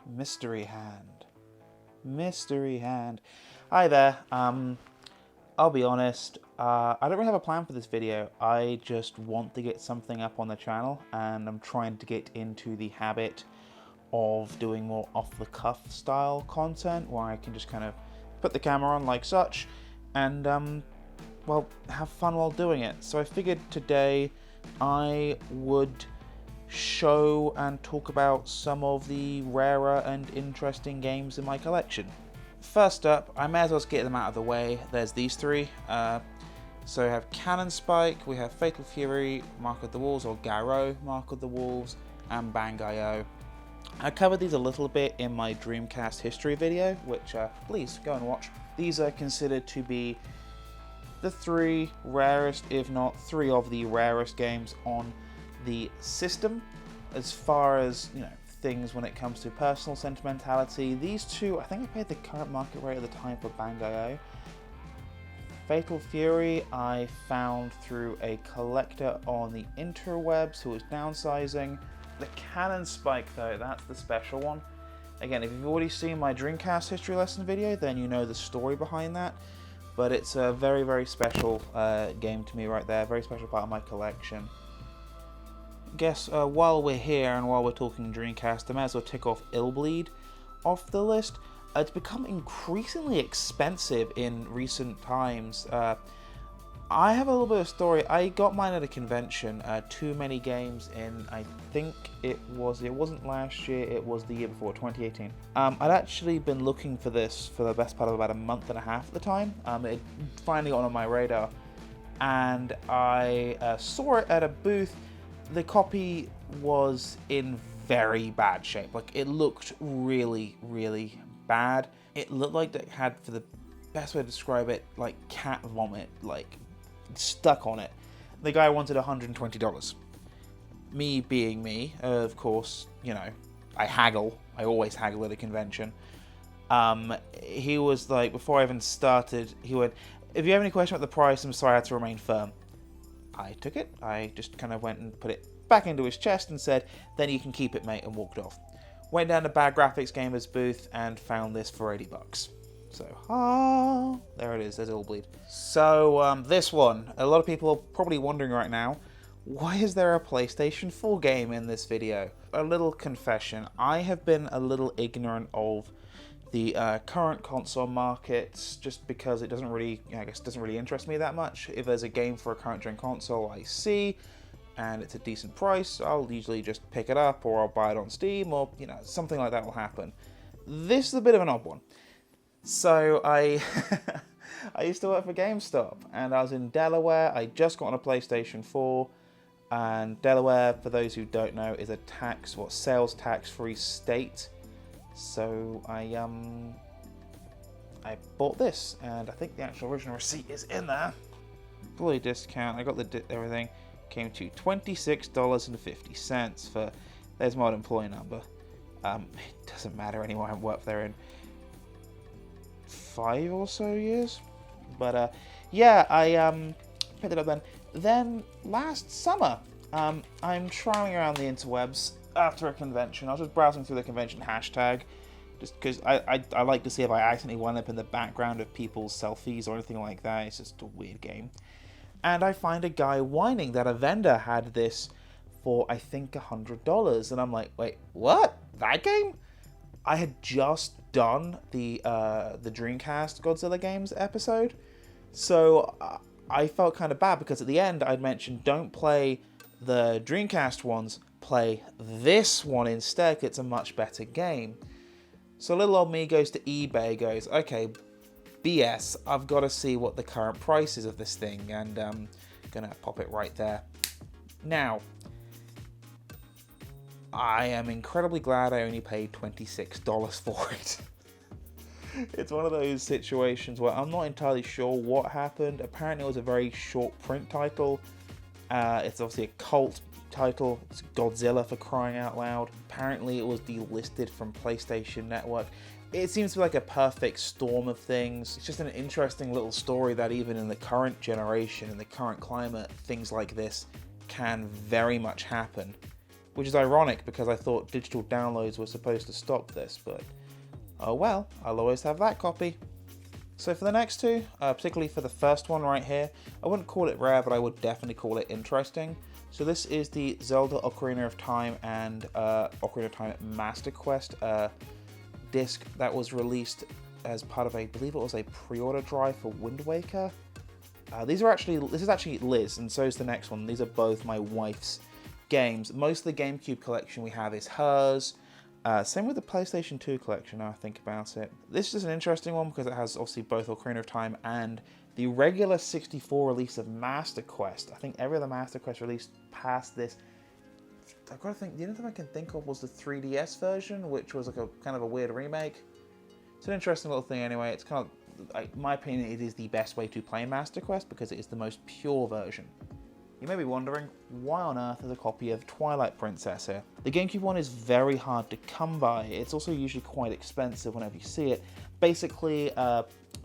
Mystery hand. Mystery hand. Hi there. I'll be honest, I don't really have a plan for this video. I just want to get something up on the channel, and I'm trying to get into the habit of doing more off-the-cuff style content where I can just kind of put the camera on like such and well, have fun while doing it. So I figured today I would show and talk about some of the rarer and interesting games in my collection. First up, I may as well get them out of the way. There's these three. So we have Cannon Spike, we have Fatal Fury, Mark of the Wolves, or Garou, Mark of the Wolves, and Bang.io. I covered these a little bit in my Dreamcast history video, which please go and watch. These are considered to be the three rarest, if not three of the rarest games on the system. As far as, you know, things when it comes to personal sentimentality, these two, I think I paid the current market rate at the time for Bang.io. Fatal Fury I found through a collector on the interwebs who was downsizing. The Cannon Spike though, that's the special one. Again, if you've already seen my Dreamcast history lesson video, then you know the story behind that. But it's a very, very special game to me right there, very special part of my collection. I guess while we're here and while we're talking Dreamcast, I may as well tick off Illbleed off the list. It's become increasingly expensive in recent times. I have a little bit of story. I got mine at a convention, too many games in, I think it wasn't last year, it was the year before, 2018. I'd actually been looking for this for the best part of about a month and a half at the time. It finally got on my radar, and I saw it at a booth. The copy was in very bad shape. Like, it looked really, really bad. It looked like it had, for the best way to describe it, like cat vomit, like stuck on it. The guy wanted $120. Me being me, of course, you know, I haggle. I always haggle at a convention. He was like, before I even started, he went, "If you have any question about the price, I'm sorry, I had to remain firm." I took it. I just kind of went and put it back into his chest and said, "Then you can keep it, mate," and walked off. Went down to Bad Graphics Gamers booth and found this for $80. So, there it is, there's Illbleed. So, this one, a lot of people are probably wondering right now, why is there a PlayStation 4 game in this video? A little confession, I have been a little ignorant of the current console markets, just because it doesn't really, doesn't really interest me that much. If there's a game for a current gen console I see, and it's a decent price, I'll usually just pick it up, or I'll buy it on Steam, or, you know, something like that will happen. This is a bit of an odd one. So I used to work for GameStop, and I was in Delaware. I just got on a PlayStation 4, and Delaware, for those who don't know, is a sales tax-free state. So I bought this, and I think the actual original receipt is in there. Fully discount. I got everything. Came to $26.50 for. There's my employee number. It doesn't matter anymore. I haven't worked there in 5 or so years, but yeah, I picked it up then. Then last summer, I'm trialing around the interwebs after a convention. I was just browsing through the convention hashtag, just because I like to see if I accidentally wind up in the background of people's selfies or anything like that. It's just a weird game. And I find a guy whining that a vendor had this for, I think, $100. And I'm like, wait, what? That game? I had just done the Dreamcast Godzilla games episode. So I felt kind of bad, because at the end I'd mentioned, don't play the Dreamcast ones, play this one instead, it's a much better game. So little old me goes to eBay, goes, okay, BS, I've got to see what the current price is of this thing, and I'm gonna pop it right there. Now, I am incredibly glad I only paid $26 for it. It's one of those situations where I'm not entirely sure what happened. Apparently it was a very short print title. It's obviously a cult title. It's Godzilla, for crying out loud. Apparently it was delisted from PlayStation Network. It seems to be like a perfect storm of things. It's just an interesting little story that even in the current generation, in the current climate, things like this can very much happen. which is ironic because I thought digital downloads were supposed to stop this, but oh well, I'll always have that copy. So for the next two, particularly for the first one right here, I wouldn't call it rare, but I would definitely call it interesting. So this is the Zelda Ocarina of Time and Ocarina of Time Master Quest disc that was released as part of I believe it was a pre-order drive for Wind Waker. This is actually Liz, and so is the next one. These are both my wife's games. Most of the GameCube collection we have is hers. Same with the PlayStation 2 collection, now I think about it. This is an interesting one because it has obviously both Ocarina of Time and the regular 64 release of Master Quest. I think every other Master Quest released past this. I've got to think, the only thing I can think of was the 3DS version, which was like a kind of a weird remake. It's an interesting little thing anyway. It's kind of, in my opinion, it is the best way to play Master Quest because it is the most pure version. You may be wondering, why on earth is a copy of Twilight Princess here? The GameCube one is very hard to come by. It's also usually quite expensive whenever you see it. Basically,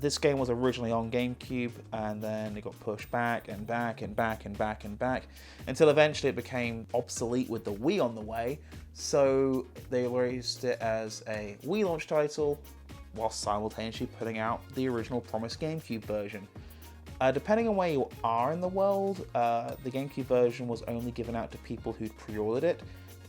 this game was originally on GameCube, and then it got pushed back and back and back and back and back, until eventually it became obsolete with the Wii on the way, so they released it as a Wii launch title, while simultaneously putting out the original promised GameCube version. Depending on where you are in the world, the GameCube version was only given out to people who'd pre-ordered it.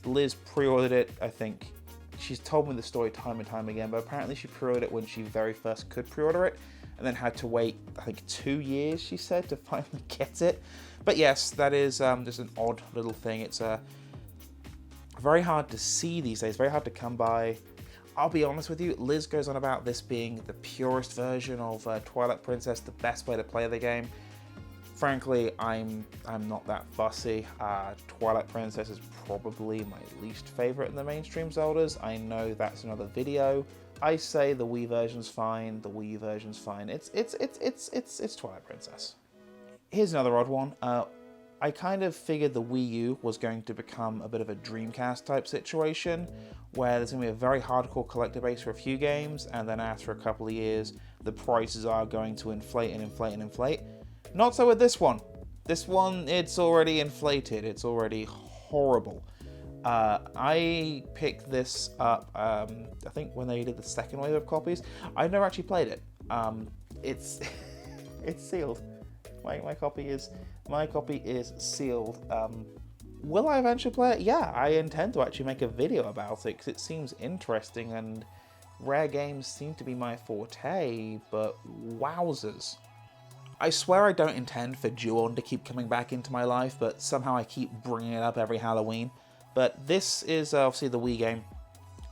Liz pre-ordered it, I think. She's told me the story time and time again, but apparently she pre-ordered it when she very first could pre-order it, and then had to wait, I think, 2 years, she said, to finally get it. But yes, that is just an odd little thing. It's very hard to see these days, very hard to come by. I'll be honest with you, Liz goes on about this being the purest version of Twilight Princess, the best way to play the game. Frankly, I'm not that fussy. Twilight Princess is probably my least favorite in the mainstream Zeldas. I know that's another video. I say the Wii version's fine, the Wii U version's fine. It's Twilight Princess. Here's another odd one. I kind of figured the Wii U was going to become a bit of a Dreamcast type situation, where there's going to be a very hardcore collector base for a few games, and then after a couple of years, the prices are going to inflate and inflate and inflate. Not so with this one. This one, it's already inflated. It's already horrible. I picked this up, I think when they did the second wave of copies. I've never actually played it. It's sealed. My copy is sealed. Will I eventually play it? Yeah, I intend to actually make a video about it because it seems interesting and rare games seem to be my forte, but wowzers. I swear I don't intend for Ju-on to keep coming back into my life, but somehow I keep bringing it up every Halloween. But this is obviously the Wii game.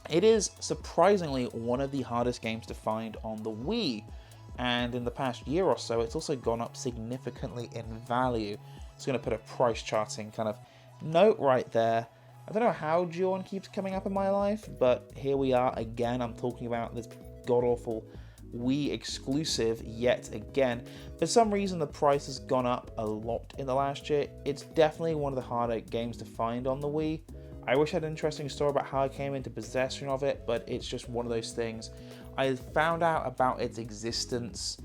It is surprisingly one of the hardest games to find on the Wii. And in the past year or so, it's also gone up significantly in value. It's going to put a price charting kind of note right there. I don't know how Ju-on keeps coming up in my life, but here we are again. I'm talking about this god-awful Wii Exclusive yet again. For some reason, the price has gone up a lot in the last year. It's definitely one of the harder games to find on the Wii. I wish I had an interesting story about how I came into possession of it, but it's just one of those things. I found out about its existence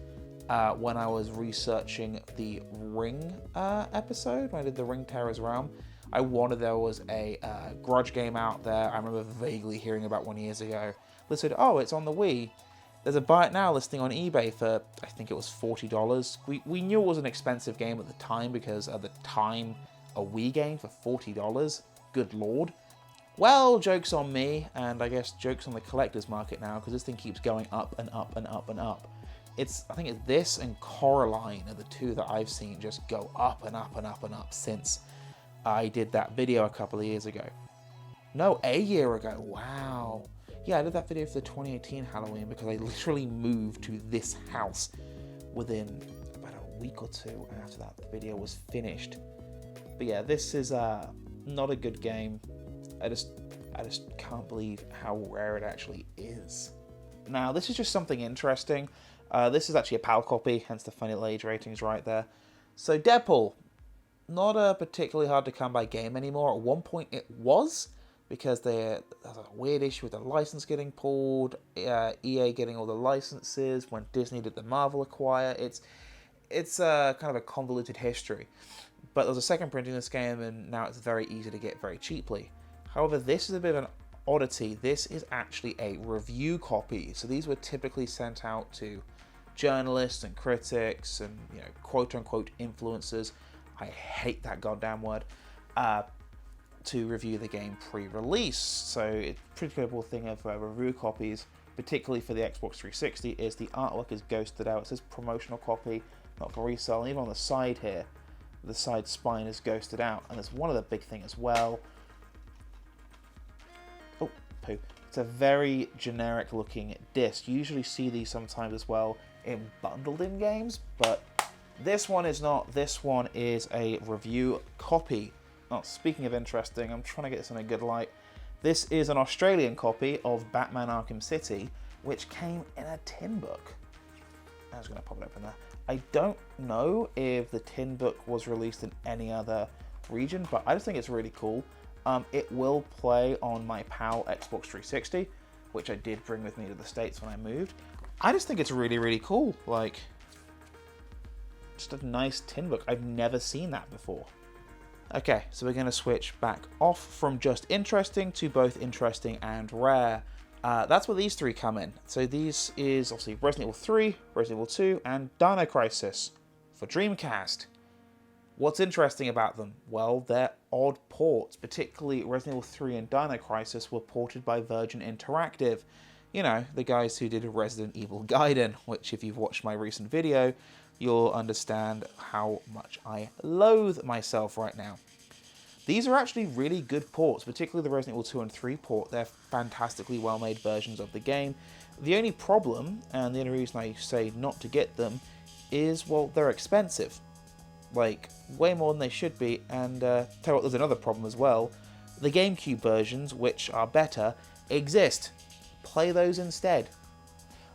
when I was researching the Ring episode, when I did the Ring Terror's Realm. I wondered there was a grudge game out there. I remember vaguely hearing about one years ago. They said, oh, it's on the Wii. There's a buy it now listing on eBay for, I think it was $40. We knew it was an expensive game at the time because at the time, a Wii game for $40? Good lord. Well, joke's on me, and I guess joke's on the collector's market now, because this thing keeps going up and up and up and up. I think it's this and Coraline are the two that I've seen just go up and up and up and up since I did that video a couple of years ago. No, a year ago. Wow. Yeah, I did that video for the 2018 Halloween because I literally moved to this house within about a week or two after that video was finished. But yeah, this is not a good game. I just can't believe how rare it actually is. Now, this is just something interesting. This is actually a PAL copy, hence the funny little age ratings right there. So Deadpool, not a particularly hard to come by game anymore. At one point it was, because there's a weird issue with the license getting pulled, EA getting all the licenses when Disney did the Marvel acquire. It's kind of a convoluted history. But there was a second printing of this game, and now it's very easy to get very cheaply. However, this is a bit of an oddity. This is actually a review copy. So these were typically sent out to journalists and critics and, you know, quote-unquote influencers. I hate that goddamn word. To review the game pre-release. So it's a pretty typical thing of review copies, particularly for the Xbox 360, is the artwork is ghosted out. It says promotional copy, not for resale. And even on the side here, the side spine is ghosted out. And there's one other big thing as well. Oh, poo. It's a very generic looking disc. You usually see these sometimes as well in bundled in games, but this one is not. This one is a review copy. Oh, speaking of interesting, I'm trying to get this in a good light. This is an Australian copy of Batman Arkham City, which came in a tin book. I was going to pop it open there. I don't know if the tin book was released in any other region, but I just think it's really cool. It will play on my PAL Xbox 360, which I did bring with me to the States when I moved. I just think it's really, really cool. Like, just a nice tin book. I've never seen that before. Okay, so we're going to switch back off from just interesting to both interesting and rare. That's where these three come in. So these is obviously Resident Evil 3, Resident Evil 2, and Dino Crisis for Dreamcast. What's interesting about them? Well, they're odd ports. Particularly Resident Evil 3 and Dino Crisis were ported by Virgin Interactive. You know, the guys who did Resident Evil Gaiden, which if you've watched my recent video, you'll understand how much I loathe myself right now. These are actually really good ports, particularly the Resident Evil 2 and 3 port. They're fantastically well-made versions of the game. The only problem, and the only reason I say not to get them, is, well, they're expensive. Like, way more than they should be, and tell you what, there's another problem as well. The GameCube versions, which are better, exist. Play those instead.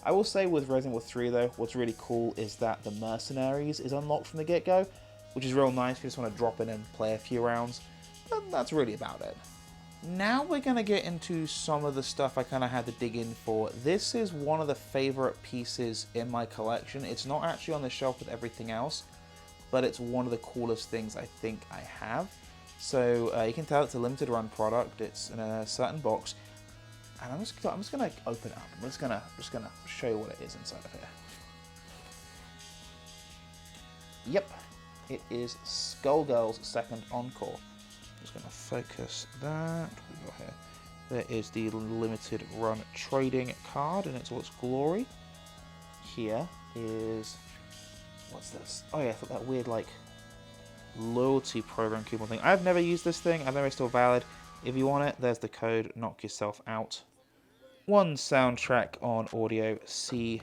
I will say with Resident Evil 3 though, what's really cool is that the Mercenaries is unlocked from the get-go, which is real nice if you just want to drop in and play a few rounds. But that's really about it. Now we're going to get into some of the stuff I kind of had to dig in for. This is one of the favorite pieces in my collection. It's not actually on the shelf with everything else, but it's one of the coolest things I think I have. So you can tell it's a limited run product. It's in a certain box. And I'm just gonna open it up. I'm just gonna show you what it is inside of here. Yep, it is Skullgirls' second encore. I'm just gonna focus that. What we got here? There is the limited run trading card in its all its glory. Here is, what's this? Oh yeah, I thought that weird like loyalty program coupon thing. I've never used this thing. I've never still valid. If you want it, there's the code. Knock yourself out. One soundtrack on audio CD,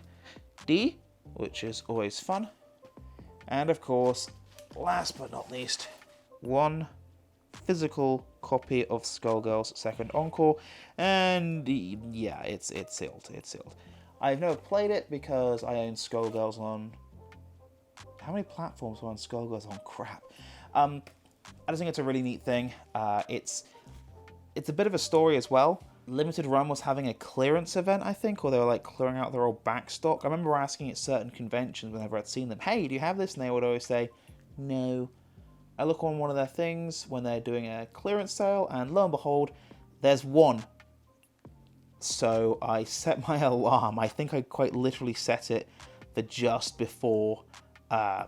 which is always fun. And of course, last but not least, one physical copy of Skullgirls' second encore. And yeah, it's sealed. It's sealed. I've never played it because I own Skullgirls on... How many platforms are on Skullgirls? On crap. I just think it's a really neat thing. It's a bit of a story as well. Limited Run was having a clearance event, I think, or they were like clearing out their old back stock. I remember asking at certain conventions whenever I'd seen them, hey, do you have this? And they would always say, no. I look on one of their things when they're doing a clearance sale, and lo and behold, there's one. So I set my alarm. I think I quite literally set it for just before the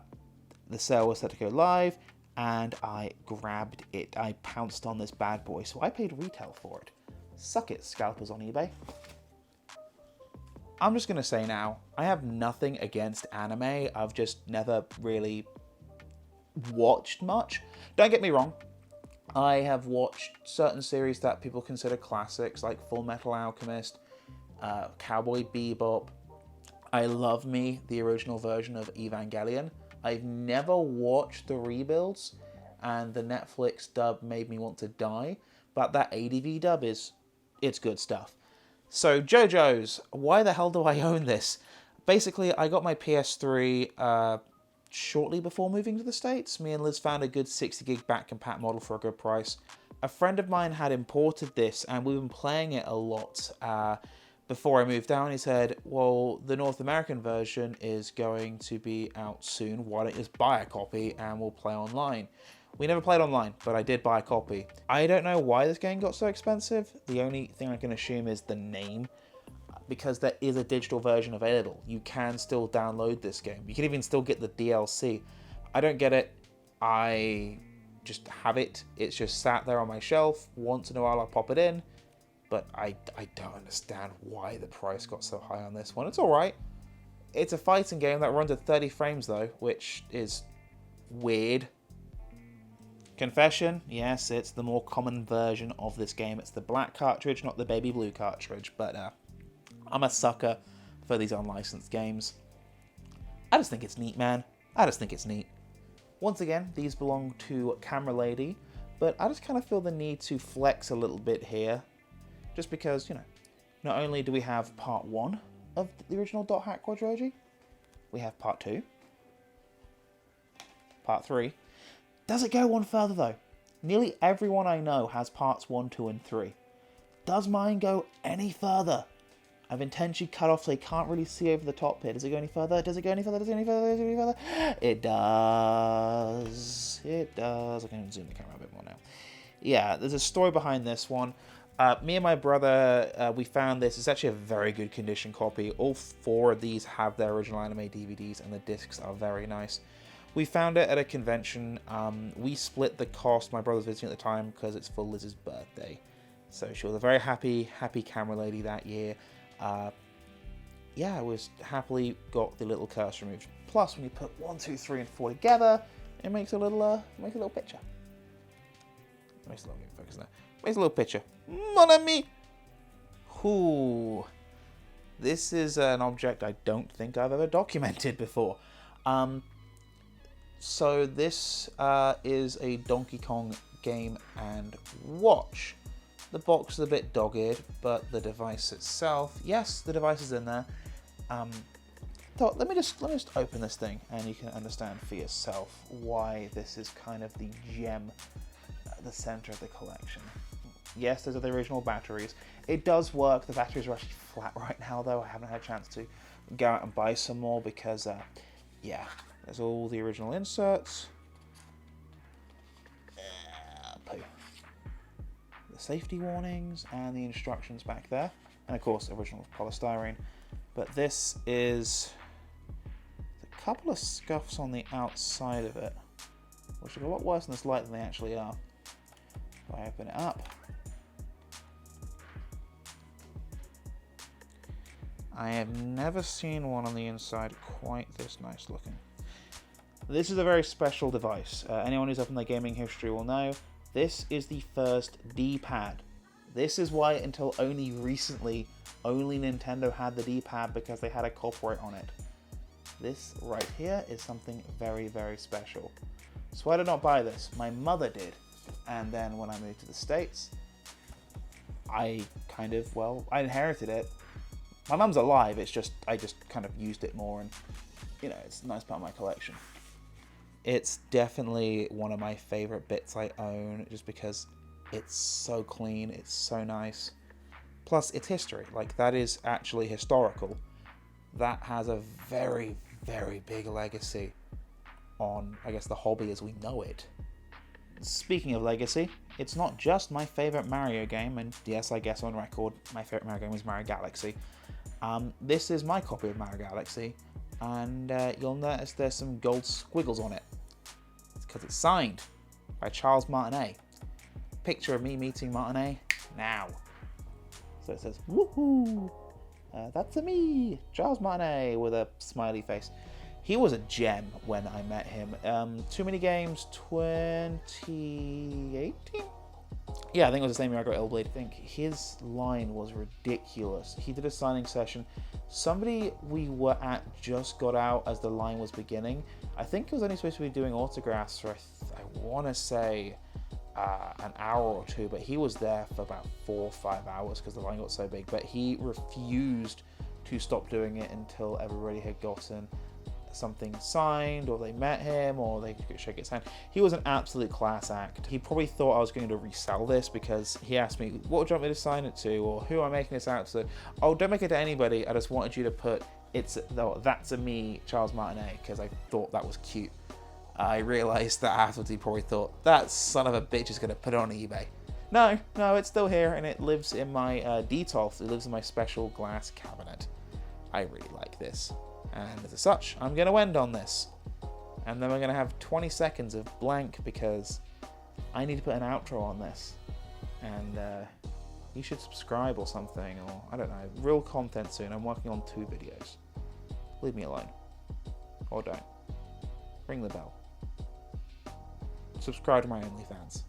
sale was set to go live, and I grabbed it. I pounced on this bad boy, so I paid retail for it. Suck it, scalpers on eBay. I'm just going to say now, I have nothing against anime. I've just never really watched much. Don't get me wrong. I have watched certain series that people consider classics, like Full Metal Alchemist, Cowboy Bebop. I love me, the original version of Evangelion. I've never watched the rebuilds, and the Netflix dub made me want to die, but that ADV dub it's good stuff. So, JoJo's, why the hell do I own this? Basically, I got my PS3 shortly before moving to the States. Me and Liz found a good 60 gig back compat model for a good price. A friend of mine had imported this, and we've been playing it a lot before I moved down. He said, well, the North American version is going to be out soon. Why don't you just buy a copy and we'll play online? We never played online, but I did buy a copy. I don't know why this game got so expensive. The only thing I can assume is the name, because there is a digital version available. You can still download this game. You can even still get the DLC. I don't get it. I just have it. It's just sat there on my shelf. Once in a while I'll pop it in, but I don't understand why the price got so high on this one. It's alright. It's a fighting game that runs at 30 frames though, which is weird. Confession, yes, it's the more common version of this game. It's the black cartridge, not the baby blue cartridge, but I'm a sucker for these unlicensed games. I just think it's neat, man. I just think it's neat. Once again, these belong to Camera Lady, but I just kind of feel the need to flex a little bit here, just because, you know, not only do we have part 1 of the original Dot Hack quadrilogy, we have part 2, part 3. Does it go one further though? Nearly everyone I know has parts 1, 2, and 3. Does mine go any further? I've intentionally cut off so you can't really see over the top here. Does it go any further? Does it go any further? Does it go any further? Does it go any further? It does. It does. I can zoom the camera a bit more now. Yeah, there's a story behind this one. Me and my brother, we found this. It's actually a very good condition copy. All 4 of these have their original anime DVDs, and the discs are very nice. We found it at a convention. We split the cost. My brother was visiting at the time because it's for Liz's birthday. So she was a very happy camera lady that year. Yeah, I was happily got the little cursor removed. Plus, when you put 1, 2, 3, and 4 together, it makes a little picture. Makes a little focus there. Makes a little picture. Mon ami. Ooh, this is an object I don't think I've ever documented before. So this is a Donkey Kong Game & Watch. The box is a bit dogged, but the device itself, yes, the device is in there. So let me just open this thing, and you can understand for yourself why this is kind of the gem at the center of the collection. Yes, those are the original batteries. It does work. The batteries are actually flat right now, though. I haven't had a chance to go out and buy some more because, yeah. There's all the original inserts. The safety warnings and the instructions back there. And of course, original polystyrene. But this is a couple of scuffs on the outside of it, which are a lot worse in this light than they actually are. If I open it up, I have never seen one on the inside quite this nice looking. This is a very special device. Anyone who's up in their gaming history will know this is the first D-pad. This is why until only recently, only Nintendo had the D-pad, because they had a copyright on it. This right here is something very, very special. So I did not buy this. My mother did. And then when I moved to the States, I inherited it. My mum's alive, I just kind of used it more, and you know, it's a nice part of my collection. It's definitely one of my favorite bits I own, just because it's so clean, it's so nice. Plus, it's history. Like, that is actually historical. That has a very, very big legacy on, I guess, the hobby as we know it. Speaking of legacy, it's not just my favorite Mario game, and yes, I guess on record, my favorite Mario game was Mario Galaxy. This is my copy of Mario Galaxy, and you'll notice there's some gold squiggles on it. It's because it's signed by Charles Martinet. Picture of me meeting Martinet now. So it says, woohoo! That's a me, Charles Martinet, with a smiley face. He was a gem when I met him. Too Many Games 2018? Yeah, I think it was the same year I got Hellblade. I think his line was ridiculous. He did a signing session. Somebody we were at just got out as the line was beginning. I think it was only supposed to be doing autographs for, I want to say, an hour or two, but he was there for about 4 or 5 hours because the line got so big. But he refused to stop doing it until everybody had gotten something signed, or they met him, or they could shake his hand. He was an absolute class act. He probably thought I was going to resell this, because he asked me, what would you want me to sign it to, or who am I making this out to? Oh, don't make it to anybody, I just wanted you to put, that's a me, Charles Martinet, because I thought that was cute. I realised that afterwards he probably thought, that son of a bitch is going to put it on eBay. No, it's still here, and it lives in my Detolf. It lives in my special glass cabinet. I really like this. And as such, I'm going to end on this. And then we're going to have 20 seconds of blank because I need to put an outro on this. And you should subscribe or something, or I don't know, real content soon. I'm working on 2 videos. Leave me alone. Or don't. Ring the bell. Subscribe to my OnlyFans.